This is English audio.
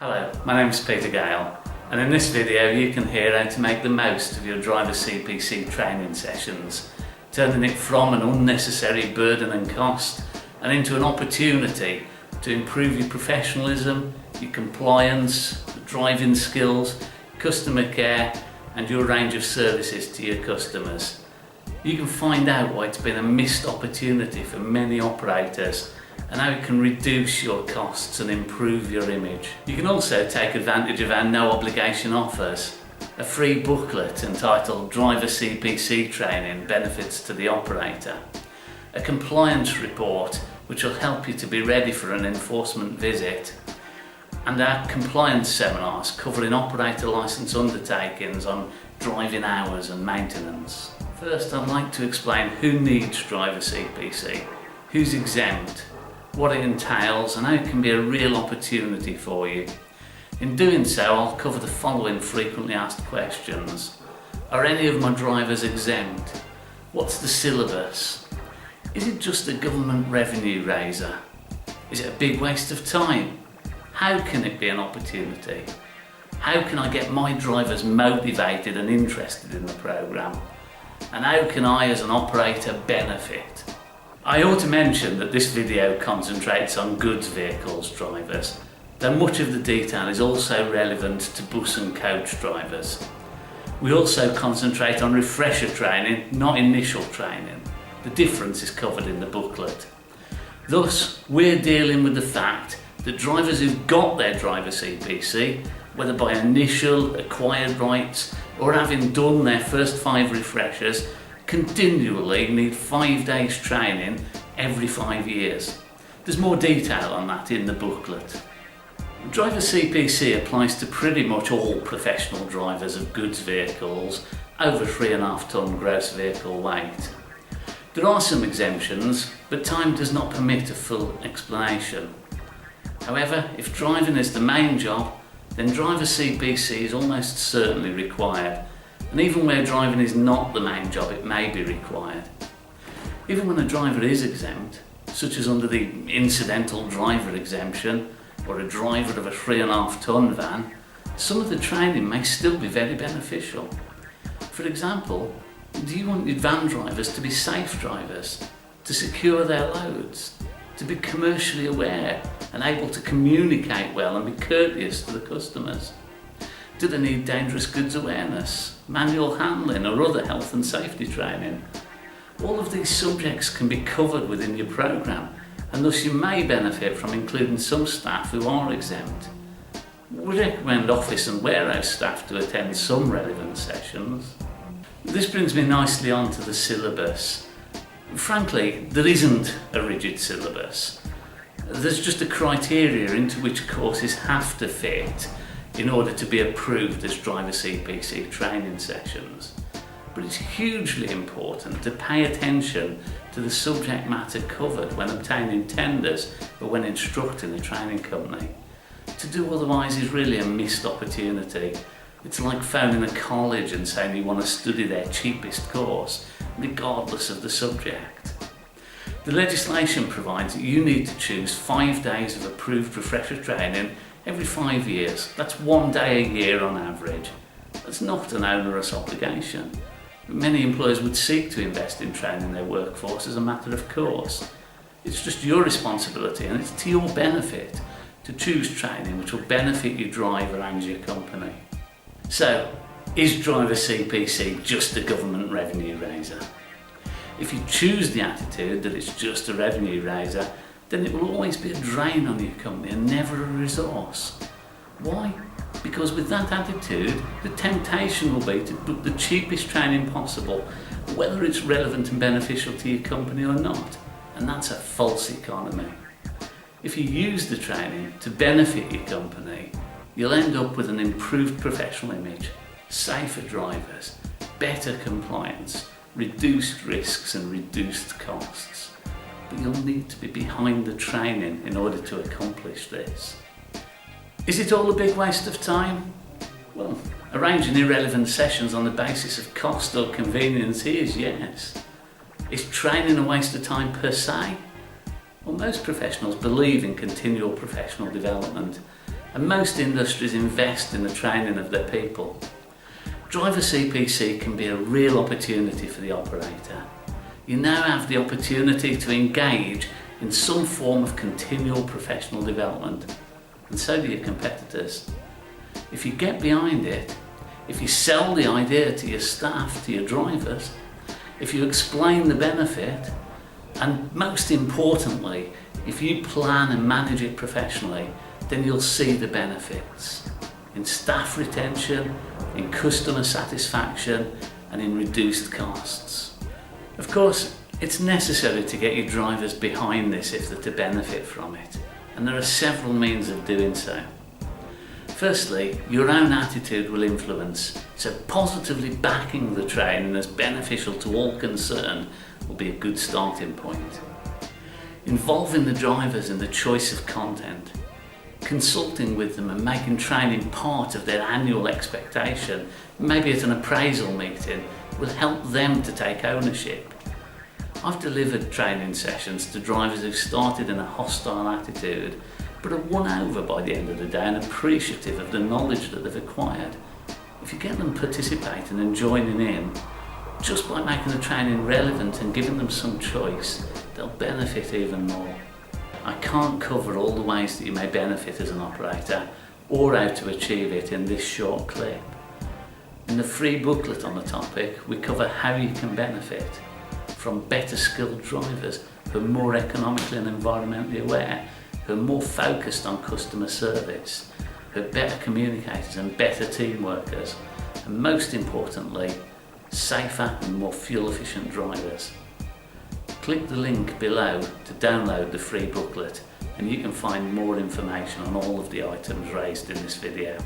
Hello, my name is Peter Gale, and in this video you can hear how to make the most of your Driver CPC training sessions, turning it from an unnecessary burden and cost and into an opportunity to improve your professionalism, your compliance, driving skills, customer care and your range of services to your customers. You can find out why it's been a missed opportunity for many operators and how it can reduce your costs and improve your image. You can also take advantage of our no obligation offers, a free booklet entitled Driver CPC Training Benefits to the Operator, a compliance report which will help you to be ready for an enforcement visit, and our compliance seminars covering operator licence undertakings on driving hours and maintenance. First, I'd like to explain who needs Driver CPC, who's exempt, what it entails and how it can be a real opportunity for you. In doing so, I'll cover the following frequently asked questions. Are any of my drivers exempt? What's the syllabus? Is it just a government revenue raiser? Is it a big waste of time? How can it be an opportunity? How can I get my drivers motivated and interested in the programme? And how can I as an operator benefit? I ought to mention that this video concentrates on goods vehicles drivers, though much of the detail is also relevant to bus and coach drivers. We also concentrate on refresher training, not initial training. The difference is covered in the booklet. Thus, we're dealing with the fact that drivers who've got their Driver CPC, whether by initial, acquired rights, or having done their first 5 refreshers, continually need 5 days training every 5 years. There's more detail on that in the booklet. Driver CPC applies to pretty much all professional drivers of goods vehicles over 3.5 tonne gross vehicle weight. There are some exemptions, but time does not permit a full explanation. However, if driving is the main job, then Driver CPC is almost certainly required. And even where driving is not the main job, it may be required. Even when a driver is exempt, such as under the incidental driver exemption or a driver of a 3.5 tonne van, some of the training may still be very beneficial. For example, do you want your van drivers to be safe drivers, to secure their loads, to be commercially aware and able to communicate well and be courteous to the customers? Do they need dangerous goods awareness, manual handling or other health and safety training? All of these subjects can be covered within your programme, and thus you may benefit from including some staff who are exempt. We recommend office and warehouse staff to attend some relevant sessions. This brings me nicely onto the syllabus. Frankly, there isn't a rigid syllabus. There's just a criteria into which courses have to fit in order to be approved as Driver CPC training sessions. But it's hugely important to pay attention to the subject matter covered when obtaining tenders or when instructing a training company. To do otherwise is really a missed opportunity. It's like phoning a college and saying you want to study their cheapest course, regardless of the subject. The legislation provides that you need to choose 5 days of approved refresher training every 5 years. That's 1 day a year on average. That's not an onerous obligation. Many employers would seek to invest in training their workforce as a matter of course. It's just your responsibility and it's to your benefit to choose training which will benefit your driver and your company. So, is Driver CPC just a government revenue raiser? If you choose the attitude that it's just a revenue raiser, then it will always be a drain on your company and never a resource. Why? Because with that attitude, the temptation will be to book the cheapest training possible, whether it's relevant and beneficial to your company or not. And that's a false economy. If you use the training to benefit your company, you'll end up with an improved professional image, safer drivers, better compliance, reduced risks and reduced costs. But you'll need to be behind the training in order to accomplish this. Is it all a big waste of time? Well, arranging irrelevant sessions on the basis of cost or convenience is yes. Is training a waste of time per se? Well, most professionals believe in continual professional development and most industries invest in the training of their people. Driver CPC can be a real opportunity for the operator. You now have the opportunity to engage in some form of continual professional development, and so do your competitors. If you get behind it, if you sell the idea to your staff, to your drivers, if you explain the benefit, and most importantly, if you plan and manage it professionally, then you'll see the benefits in staff retention, in customer satisfaction, and in reduced costs. Of course, it's necessary to get your drivers behind this if they're to benefit from it, and there are several means of doing so. Firstly, your own attitude will influence, so positively backing the training as beneficial to all concerned will be a good starting point. Involving the drivers in the choice of content, consulting with them and making training part of their annual expectation, maybe at an appraisal meeting, will help them to take ownership. I've delivered training sessions to drivers who've started in a hostile attitude but are won over by the end of the day and appreciative of the knowledge that they've acquired. If you get them participating and joining in, just by making the training relevant and giving them some choice, they'll benefit even more. I can't cover all the ways that you may benefit as an operator or how to achieve it in this short clip. In the free booklet on the topic, we cover how you can benefit from better skilled drivers who are more economically and environmentally aware, who are more focused on customer service, who are better communicators and better team workers, and most importantly, safer and more fuel efficient drivers. Click the link below to download the free booklet, and you can find more information on all of the items raised in this video.